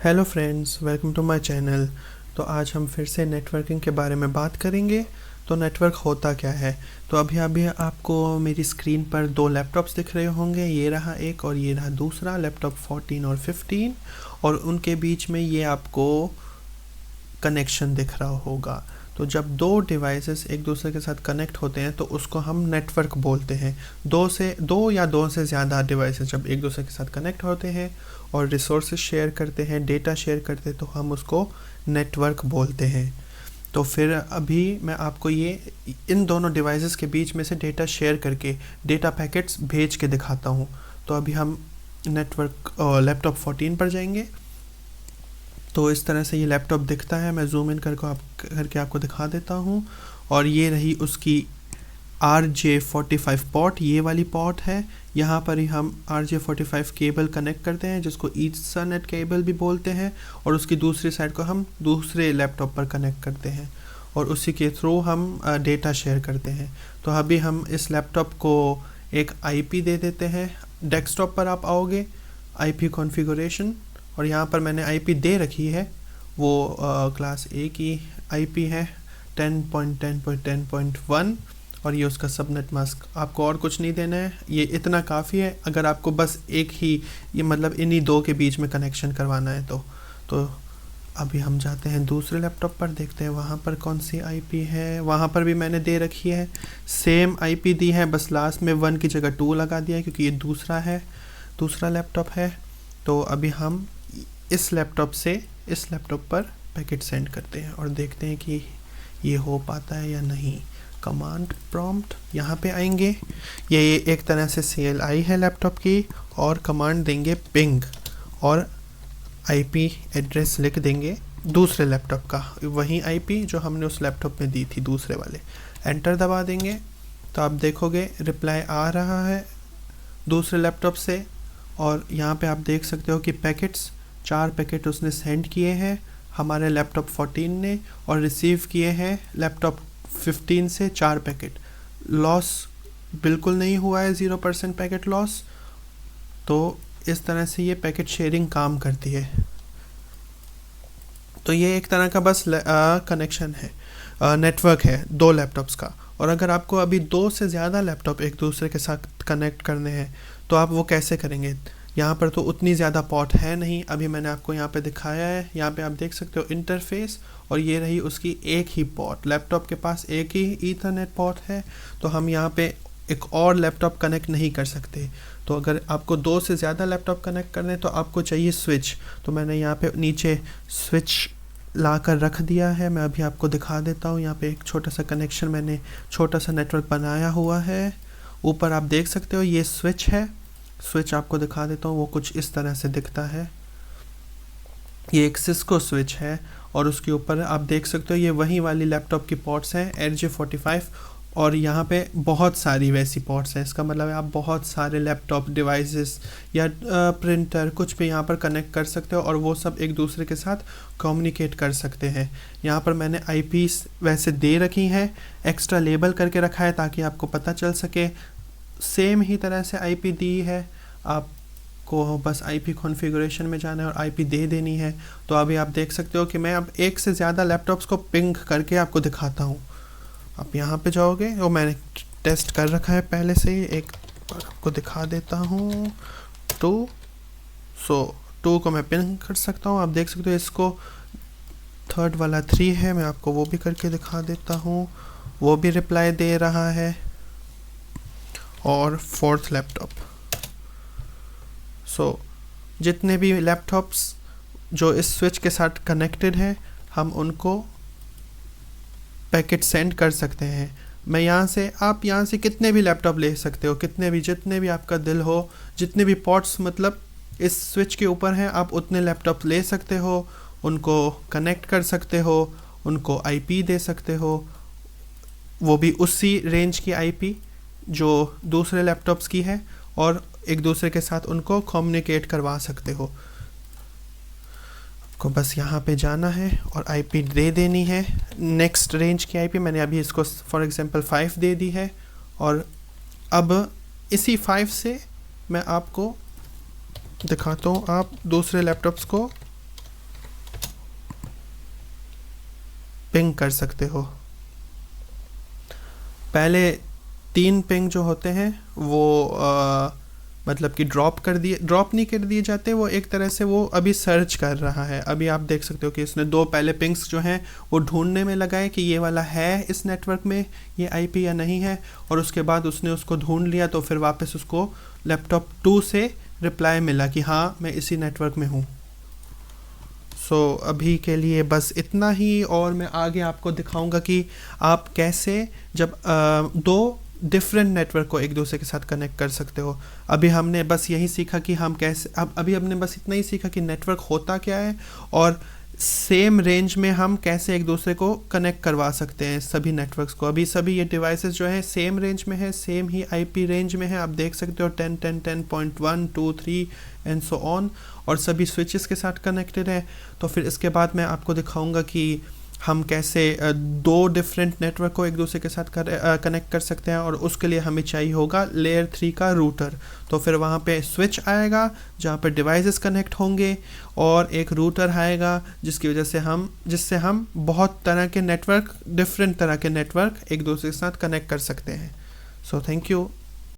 Hello friends, welcome to my channel. तो आज हम फिर से नेटवर्किंग के बारे में बात करेंगे। तो नेटवर्क होता क्या है। तो अभी आपको मेरी स्क्रीन पर दो लैपटॉप्स दिख रहे होंगे, ये रहा एक और ये रहा दूसरा, लैपटॉप 14 और 15, और उनके बीच में ये आपको कनेक्शन दिख रहा होगा। तो जब दो डिवाइसेस एक दूसरे के साथ कनेक्ट होते हैं तो उसको हम नेटवर्क बोलते हैं। दो या दो से ज़्यादा डिवाइसेस जब एक दूसरे के साथ कनेक्ट होते हैं और रिसोर्सेज शेयर करते हैं, डेटा शेयर करते हैं, तो हम उसको नेटवर्क बोलते हैं। तो फिर अभी मैं आपको ये इन दोनों डिवाइसेस के बीच में से डेटा शेयर करके डेटा पैकेट्स भेज के दिखाता हूँ। तो अभी हम नेटवर्क लैपटॉप 14 पर जाएंगे। तो इस तरह से ये लैपटॉप दिखता है। मैं जूम इन करके आपको दिखा देता हूँ। और ये रही उसकी RJ45 पोर्ट, ये वाली पोर्ट है। यहाँ पर ही हम RJ45 केबल कनेक्ट करते हैं, जिसको ईथरनेट केबल भी बोलते हैं, और उसकी दूसरी साइड को हम दूसरे लैपटॉप पर कनेक्ट करते हैं और उसी के थ्रू हम डेटा शेयर करते हैं। तो अभी हम इस लैपटॉप को एक IP दे देते हैं। डेस्कटॉप पर आप आओगे, IP कॉन्फ़िगरेशन, और यहाँ पर मैंने IP दे रखी है, वो क्लास A की IP है 10.10.10.1, और ये उसका सबनेट मास्क। आपको और कुछ नहीं देना है, ये इतना काफ़ी है अगर आपको बस एक ही, ये मतलब इन्हीं दो के बीच में कनेक्शन करवाना है। तो अभी हम जाते हैं दूसरे लैपटॉप पर, देखते हैं वहाँ पर कौन सी IP है। वहाँ पर भी मैंने दे रखी है, सेम IP दी है, बस लास्ट में 1 की जगह 2 लगा दिया है क्योंकि ये दूसरा लैपटॉप है। तो अभी हम इस लैपटॉप पर पैकेट सेंड करते हैं और देखते हैं कि ये हो पाता है या नहीं। कमांड प्रॉम्प्ट यहाँ पे आएंगे, ये एक तरह से CLI है लैपटॉप की, और कमांड देंगे पिंग और IP एड्रेस लिख देंगे दूसरे लैपटॉप का, वही IP जो हमने उस लैपटॉप में दी थी दूसरे वाले। एंटर दबा देंगे तो आप देखोगे रिप्लाई आ रहा है दूसरे लैपटॉप से। और यहाँ पे आप देख सकते हो कि 4 पैकेट उसने सेंड किए हैं हमारे लैपटॉप 14 ने, और रिसीव किए हैं लैपटॉप 15 से 4 पैकेट। लॉस बिल्कुल नहीं हुआ है, 0% पैकेट लॉस। तो इस तरह से ये पैकेट शेयरिंग काम करती है। तो ये एक तरह का बस कनेक्शन है, नेटवर्क है दो लैपटॉप्स का। और अगर आपको अभी 2 से ज़्यादा लैपटॉप एक दूसरे के साथ कनेक्ट करने हैं तो आप वो कैसे करेंगे। यहाँ पर तो उतनी ज़्यादा पोर्ट है नहीं, अभी मैंने आपको यहाँ पे दिखाया है। यहाँ पे आप देख सकते हो इंटरफेस, और ये रही उसकी एक ही पोर्ट। लैपटॉप के पास एक ही ईथरनेट पोर्ट है, तो हम यहाँ पे एक और लैपटॉप कनेक्ट नहीं कर सकते। तो अगर आपको 2 से ज़्यादा लैपटॉप कनेक्ट करने तो आपको चाहिए स्विच। तो मैंने यहाँ पे नीचे स्विच ला कर रख दिया है, मैं अभी आपको दिखा देता हूँ। यहाँ पे एक छोटा सा कनेक्शन, मैंने छोटा सा नेटवर्क बनाया हुआ है। ऊपर आप देख सकते हो ये स्विच है। स्विच आपको दिखा देता हूँ, वो कुछ इस तरह से दिखता है। ये एक सिस्को स्विच है, और उसके ऊपर आप देख सकते हो ये वही वाली लैपटॉप की पोर्ट्स हैं RJ45, और यहाँ पे बहुत सारी वैसी पोर्ट्स हैं। इसका मतलब है आप बहुत सारे लैपटॉप डिवाइसेस या प्रिंटर कुछ भी यहाँ पर कनेक्ट कर सकते हो, और वो सब एक दूसरे के साथ कम्युनिकेट कर सकते हैं। यहाँ पर मैंने IPs वैसे दे रखी हैं, एक्स्ट्रा लेबल करके रखा है ताकि आपको पता चल सके। सेम ही तरह से IP दी है, आपको बस IP कॉन्फ़िगरेशन में जाना है और IP दे देनी है। तो अभी आप देख सकते हो कि मैं अब एक से ज़्यादा लैपटॉप्स को पिंग करके आपको दिखाता हूँ। आप यहाँ पे जाओगे, वो मैंने टेस्ट कर रखा है पहले से ही, एक बार आपको दिखा देता हूँ। 2 को मैं पिंग कर सकता हूँ। आप देख सकते हो इसको थर्ड वाला 3 है, मैं आपको वो भी करके दिखा देता हूँ, वो भी रिप्लाई दे रहा है। और 4th लैपटॉप। जितने भी लैपटॉप्स जो इस स्विच के साथ कनेक्टेड हैं, हम उनको पैकेट सेंड कर सकते हैं। आप यहाँ से कितने भी लैपटॉप ले सकते हो, जितने भी आपका दिल हो, जितने भी पोर्ट्स मतलब इस स्विच के ऊपर हैं, आप उतने लैपटॉप ले सकते हो, उनको कनेक्ट कर सकते हो, उनको IP दे सकते हो, वो भी उसी रेंज की IP जो दूसरे लैपटॉप्स की है, और एक दूसरे के साथ उनको कम्युनिकेट करवा सकते हो। आपको बस यहाँ पे जाना है और IP दे देनी है, नेक्स्ट रेंज की IP। मैंने अभी इसको फॉर एग्जांपल 5 दे दी है, और अब इसी 5 से मैं आपको दिखाता हूँ। आप दूसरे लैपटॉप्स को पिंग कर सकते हो। पहले 3 पिंग जो होते हैं वो मतलब कि ड्रॉप नहीं कर दिए जाते, वो एक तरह से वो अभी सर्च कर रहा है। अभी आप देख सकते हो कि इसने 2 पहले पिंग्स जो हैं वो ढूंढने में लगाए कि ये वाला है इस नेटवर्क में ये आईपी या नहीं है, और उसके बाद उसने उसको ढूंढ लिया, तो फिर वापस उसको लैपटॉप 2 से रिप्लाई मिला कि हाँ मैं इसी नेटवर्क में हूँ। सो अभी के लिए बस इतना ही, और मैं आगे आपको दिखाऊंगा कि आप कैसे जब 2 डिफरेंट नेटवर्क को एक दूसरे के साथ कनेक्ट कर सकते हो। अभी हमने बस यही सीखा कि हम कैसे, अब अभी हमने बस इतना ही सीखा कि नेटवर्क होता क्या है, और सेम रेंज में हम कैसे एक दूसरे को कनेक्ट करवा सकते हैं सभी नेटवर्क्स को। अभी सभी ये डिवाइसेस जो हैं सेम रेंज में है, सेम ही आईपी रेंज में है। आप देख सकते हो 10, 10, 10.1, 2, 3 एंड सो ऑन, और सभी स्विचेस के साथ कनेक्टेड है। तो फिर इसके बाद मैं आपको दिखाऊंगा कि हम कैसे 2 डिफरेंट नेटवर्क को एक दूसरे के साथ कनेक्ट कर सकते हैं, और उसके लिए हमें चाहिए होगा लेयर 3 का रूटर। तो फिर वहाँ पे स्विच आएगा जहाँ पे डिवाइसेस कनेक्ट होंगे, और एक रूटर आएगा जिससे हम बहुत तरह के नेटवर्क, डिफरेंट तरह के नेटवर्क एक दूसरे के साथ कनेक्ट कर सकते हैं। So thank you.